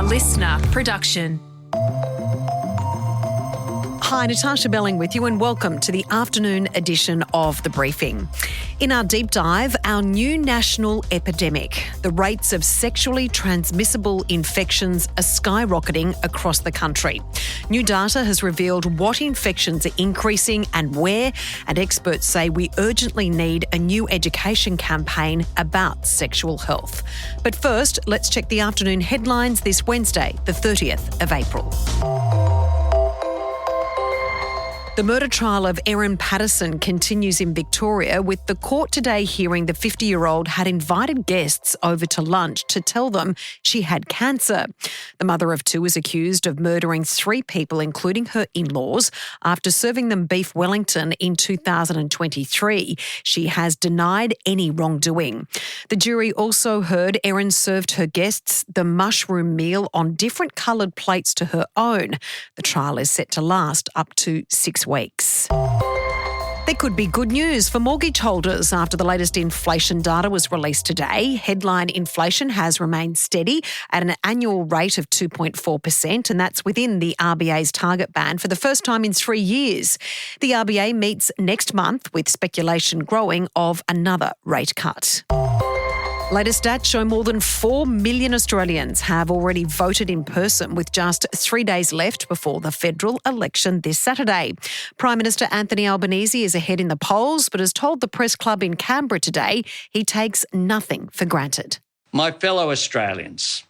listener production. Hi, Natarsha Belling with you and welcome to the afternoon edition of The Briefing. In our deep dive, our new national epidemic. The rates of sexually transmissible infections are skyrocketing across the country. New data has revealed what infections are increasing and where, and experts say we urgently need a new education campaign about sexual health. But first, let's check the afternoon headlines this Wednesday, the 30th of April. The murder trial of Erin Patterson continues in Victoria, with the court today hearing the 50-year-old had invited guests over to lunch to tell them she had cancer. The mother of two is accused of murdering three people, including her in-laws, after serving them beef Wellington in 2023. She has denied any wrongdoing. The jury also heard Erin served her guests the mushroom meal on different coloured plates to her own. The trial is set to last up to 6 weeks. There could be good news for mortgage holders after the latest inflation data was released today. Headline inflation has remained steady at an annual rate of 2.4%, and that's within the RBA's target band for the first time in 3 years. The RBA meets next month with speculation growing of another rate cut. Latest stats show more than 4 million Australians have already voted in person, with just 3 days left before the federal election this Saturday. Prime Minister Anthony Albanese is ahead in the polls, but has told the Press Club in Canberra today he takes nothing for granted. My fellow Australians,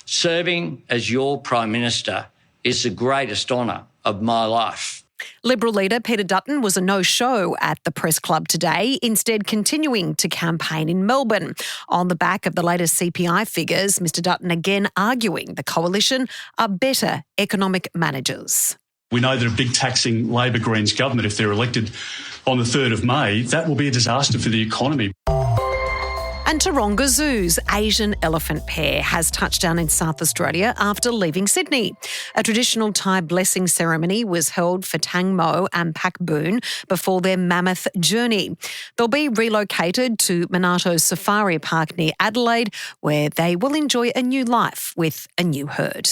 serving as your Prime Minister is the greatest honour of my life. Liberal leader Peter Dutton was a no-show at the Press Club today, instead continuing to campaign in Melbourne. On the back of the latest CPI figures, Mr Dutton again arguing the coalition are better economic managers. We know that a big taxing Labor Greens government, if they're elected on the 3rd of May, that will be a disaster for the economy. And Taronga Zoo's Asian elephant pair has touched down in South Australia after leaving Sydney. A traditional Thai blessing ceremony was held for Tang Mo and Pak Boon before their mammoth journey. They'll be relocated to Monato's Safari Park near Adelaide, where they will enjoy a new life with a new herd.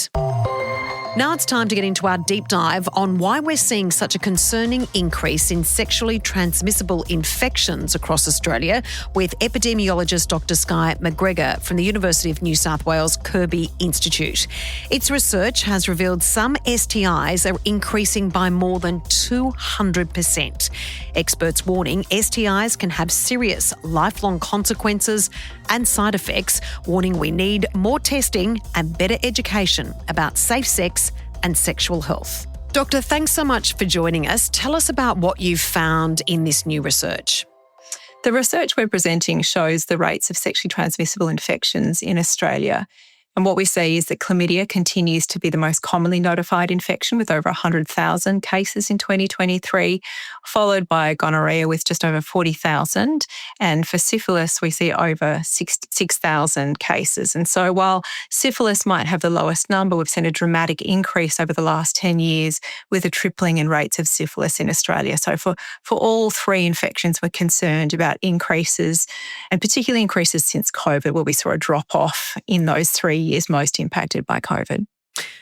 Now it's time to get into our deep dive on why we're seeing such a concerning increase in sexually transmissible infections across Australia with epidemiologist Dr Skye McGregor from the University of New South Wales Kirby Institute. Its research has revealed some STIs are increasing by more than 200%. Experts warning STIs can have serious lifelong consequences and side effects, warning we need more testing and better education about safe sex and sexual health. Doctor, thanks so much for joining us. Tell us about what you've found in this new research. The research we're presenting shows the rates of sexually transmissible infections in Australia. And what we see is that chlamydia continues to be the most commonly notified infection, with over 100,000 cases in 2023, followed by gonorrhea with just over 40,000. And for syphilis, we see over 6,000 cases. And so while syphilis might have the lowest number, we've seen a dramatic increase over the last 10 years with a tripling in rates of syphilis in Australia. So for all three infections, we're concerned about increases, and particularly increases since COVID, where we saw a drop-off in those 3 years most impacted by COVID.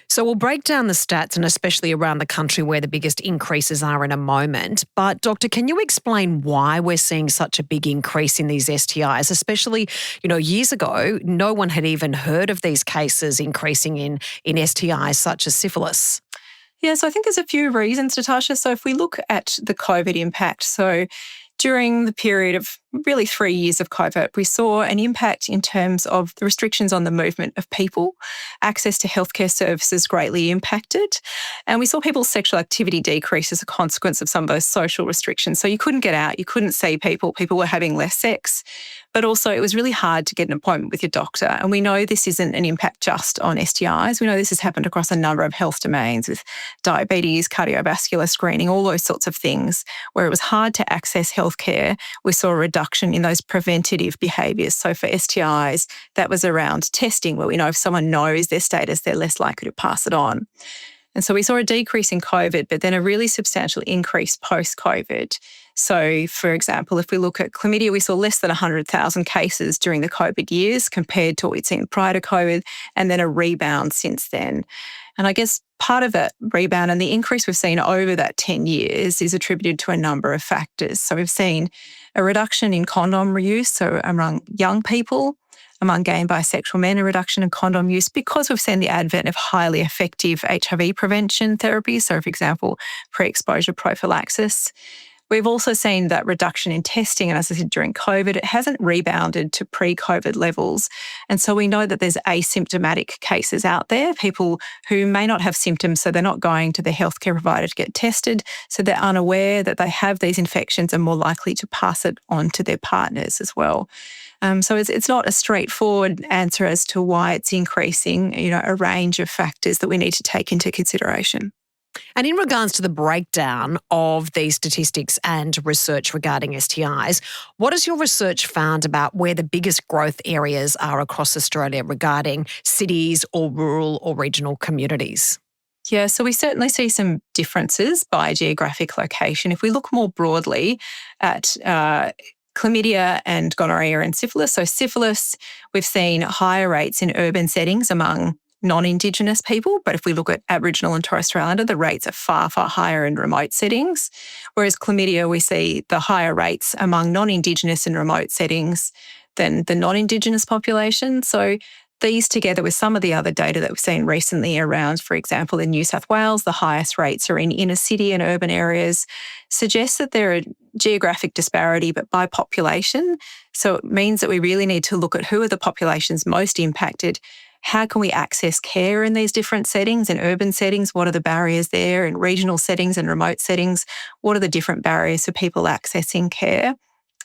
So we'll break down the stats, and especially around the country where the biggest increases are, in a moment. But Doctor, can you explain why we're seeing such a big increase in these STIs? Especially, years ago, no one had even heard of these cases increasing in STIs such as syphilis. Yeah, so I think there's a few reasons, Natarsha. So if we look at the COVID impact, so during the period of really 3 years of COVID, we saw an impact in terms of the restrictions on the movement of people. Access to healthcare services greatly impacted. And we saw people's sexual activity decrease as a consequence of some of those social restrictions. So you couldn't get out, you couldn't see people were having less sex. But also it was really hard to get an appointment with your doctor. And we know this isn't an impact just on STIs. We know this has happened across a number of health domains with diabetes, cardiovascular screening, all those sorts of things. Where it was hard to access healthcare, we saw a reduction in those preventative behaviours. So for STIs, that was around testing, where we know if someone knows their status, they're less likely to pass it on. And so we saw a decrease in COVID, but then a really substantial increase post-COVID. So, for example, if we look at chlamydia, we saw less than 100,000 cases during the COVID years compared to what we'd seen prior to COVID, and then a rebound since then. And I guess part of that rebound and the increase we've seen over that 10 years is attributed to a number of factors. So we've seen a reduction in condom reuse, so among young people, among gay and bisexual men, a reduction in condom use because we've seen the advent of highly effective HIV prevention therapies, so for example, pre-exposure prophylaxis. We've also seen that reduction in testing, and as I said, during COVID, it hasn't rebounded to pre-COVID levels. And so we know that there's asymptomatic cases out there, people who may not have symptoms, so they're not going to their healthcare provider to get tested, so they're unaware that they have these infections and more likely to pass it on to their partners as well. So it's not a straightforward answer as to why it's increasing, a range of factors that we need to take into consideration. And in regards to the breakdown of these statistics and research regarding STIs, what has your research found about where the biggest growth areas are across Australia regarding cities or rural or regional communities? Yeah, so we certainly see some differences by geographic location. If we look more broadly at chlamydia and gonorrhea and syphilis. So syphilis, we've seen higher rates in urban settings among non-Indigenous people, but if we look at Aboriginal and Torres Strait Islander, the rates are far, far higher in remote settings. Whereas chlamydia, we see the higher rates among non-Indigenous and remote settings than the non-Indigenous population. So these, together with some of the other data that we've seen recently around, for example, in New South Wales, the highest rates are in inner city and urban areas, suggests that there are geographic disparity, but by population. So it means that we really need to look at who are the populations most impacted. How can we access care in these different settings? In urban settings, what are the barriers there? In regional settings and remote settings, what are the different barriers for people accessing care?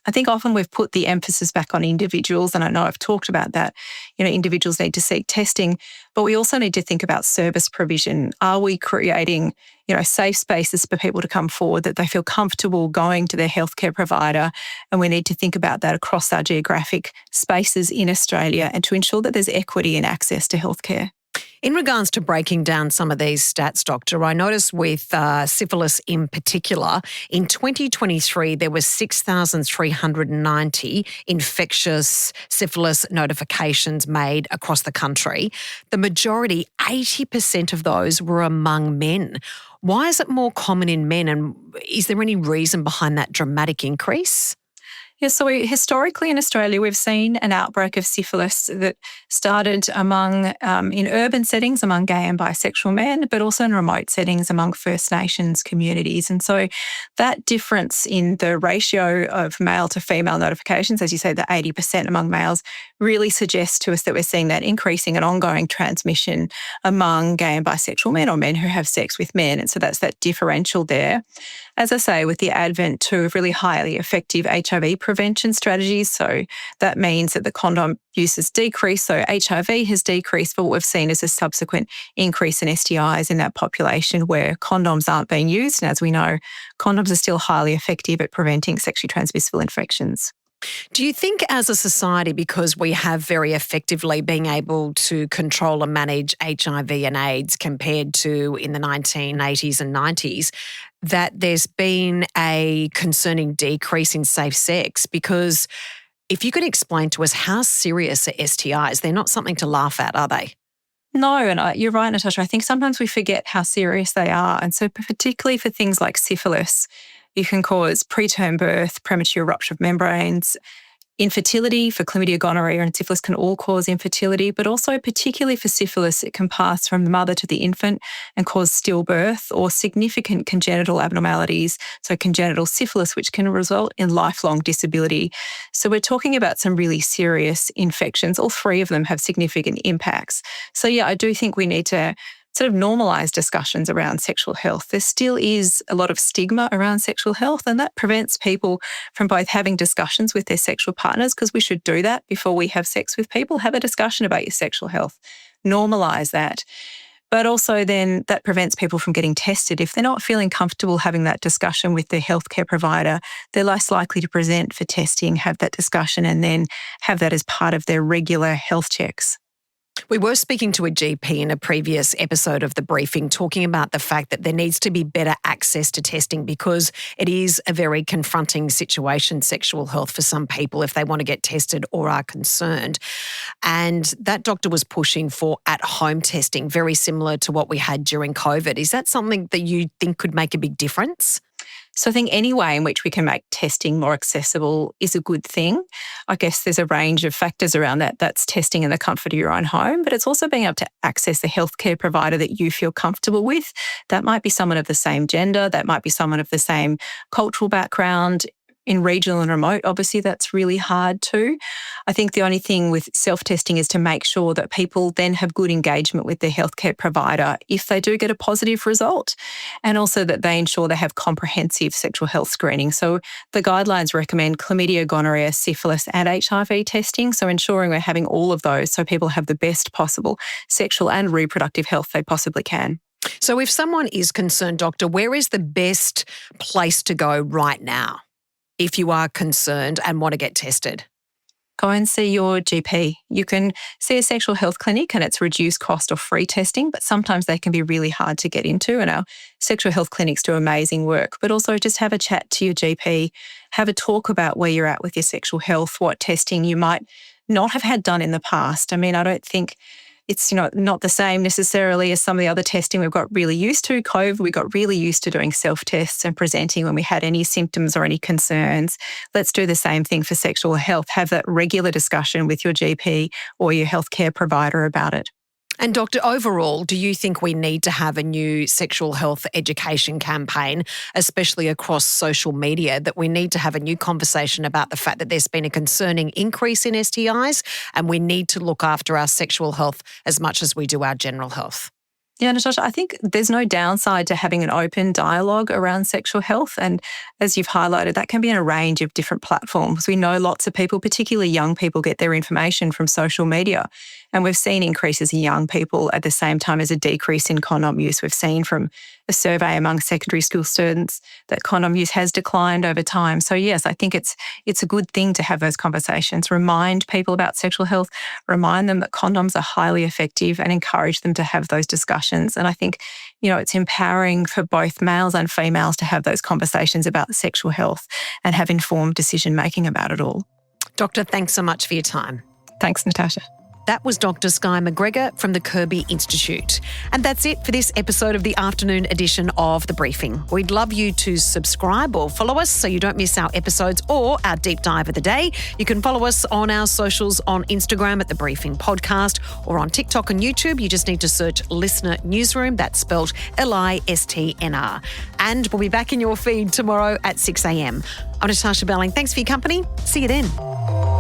I think often we've put the emphasis back on individuals, and I know I've talked about that. Individuals need to seek testing, but we also need to think about service provision. Are we creating, safe spaces for people to come forward that they feel comfortable going to their healthcare provider? And we need to think about that across our geographic spaces in Australia and to ensure that there's equity in access to healthcare. In regards to breaking down some of these stats, Doctor, I noticed with syphilis in particular, in 2023, there were 6,390 infectious syphilis notifications made across the country. The majority, 80% of those, were among men. Why is it more common in men, and is there any reason behind that dramatic increase? Yeah, so historically in Australia, we've seen an outbreak of syphilis that started in urban settings among gay and bisexual men, but also in remote settings among First Nations communities. And so that difference in the ratio of male to female notifications, as you say, the 80% among males, really suggests to us that we're seeing that increasing and ongoing transmission among gay and bisexual men or men who have sex with men. And so that's that differential there. As I say, with the advent too of really highly effective HIV prevention strategies, so that means that the condom use has decreased, so HIV has decreased, but what we've seen is a subsequent increase in STIs in that population where condoms aren't being used. And as we know, condoms are still highly effective at preventing sexually transmissible infections. Do you think as a society, because we have very effectively been able to control and manage HIV and AIDS compared to in the 1980s and 90s, that there's been a concerning decrease in safe sex? Because if you could explain to us, how serious are STIs? They're not something to laugh at, are they? No, and you're right, Natarsha. I think sometimes we forget how serious they are. And so particularly for things like syphilis, you can cause preterm birth, premature rupture of membranes. Infertility for chlamydia, gonorrhea and syphilis can all cause infertility, but also particularly for syphilis, it can pass from the mother to the infant and cause stillbirth or significant congenital abnormalities, so congenital syphilis, which can result in lifelong disability. So we're talking about some really serious infections. All three of them have significant impacts. So yeah, I do think we need to sort of normalise discussions around sexual health. There still is a lot of stigma around sexual health, and that prevents people from both having discussions with their sexual partners, because we should do that before we have sex with people. Have a discussion about your sexual health. Normalise that. But also then that prevents people from getting tested. If they're not feeling comfortable having that discussion with their healthcare provider, they're less likely to present for testing, have that discussion, and then have that as part of their regular health checks. We were speaking to a GP in a previous episode of The Briefing talking about the fact that there needs to be better access to testing because it is a very confronting situation, sexual health, for some people if they want to get tested or are concerned. And that doctor was pushing for at-home testing, very similar to what we had during COVID. Is that something that you think could make a big difference? So I think any way in which we can make testing more accessible is a good thing. I guess there's a range of factors around that. That's testing in the comfort of your own home, but it's also being able to access a healthcare provider that you feel comfortable with. That might be someone of the same gender, that might be someone of the same cultural background. In regional and remote, obviously, that's really hard too. I think the only thing with self-testing is to make sure that people then have good engagement with their healthcare provider if they do get a positive result, and also that they ensure they have comprehensive sexual health screening. So the guidelines recommend chlamydia, gonorrhea, syphilis and HIV testing, so ensuring we're having all of those so people have the best possible sexual and reproductive health they possibly can. So if someone is concerned, doctor, where is the best place to go right now if you are concerned and want to get tested? Go and see your GP. You can see a sexual health clinic and it's reduced cost or free testing, but sometimes they can be really hard to get into, and our sexual health clinics do amazing work. But also just have a chat to your GP, have a talk about where you're at with your sexual health, what testing you might not have had done in the past. I mean, I don't think it's, not the same necessarily as some of the other testing we've got really used to. COVID, we got really used to doing self-tests and presenting when we had any symptoms or any concerns. Let's do the same thing for sexual health. Have that regular discussion with your GP or your healthcare provider about it. And doctor, overall, do you think we need to have a new sexual health education campaign, especially across social media, that we need to have a new conversation about the fact that there's been a concerning increase in STIs and we need to look after our sexual health as much as we do our general health? Yeah, Natarsha, I think there's no downside to having an open dialogue around sexual health. And as you've highlighted, that can be in a range of different platforms. We know lots of people, particularly young people, get their information from social media. And we've seen increases in young people at the same time as a decrease in condom use. We've seen from a survey among secondary school students that condom use has declined over time. So yes, I think it's a good thing to have those conversations. Remind people about sexual health, remind them that condoms are highly effective and encourage them to have those discussions. And I think, it's empowering for both males and females to have those conversations about sexual health and have informed decision-making about it all. Doctor, thanks so much for your time. Thanks, Natarsha. That was Dr Skye McGregor from the Kirby Institute. And that's it for this episode of the afternoon edition of The Briefing. We'd love you to subscribe or follow us so you don't miss our episodes or our deep dive of the day. You can follow us on our socials on Instagram at The Briefing Podcast or on TikTok and YouTube. You just need to search Listener Newsroom. That's spelled LISTNR. And we'll be back in your feed tomorrow at 6 a.m. I'm Natarsha Belling. Thanks for your company. See you then.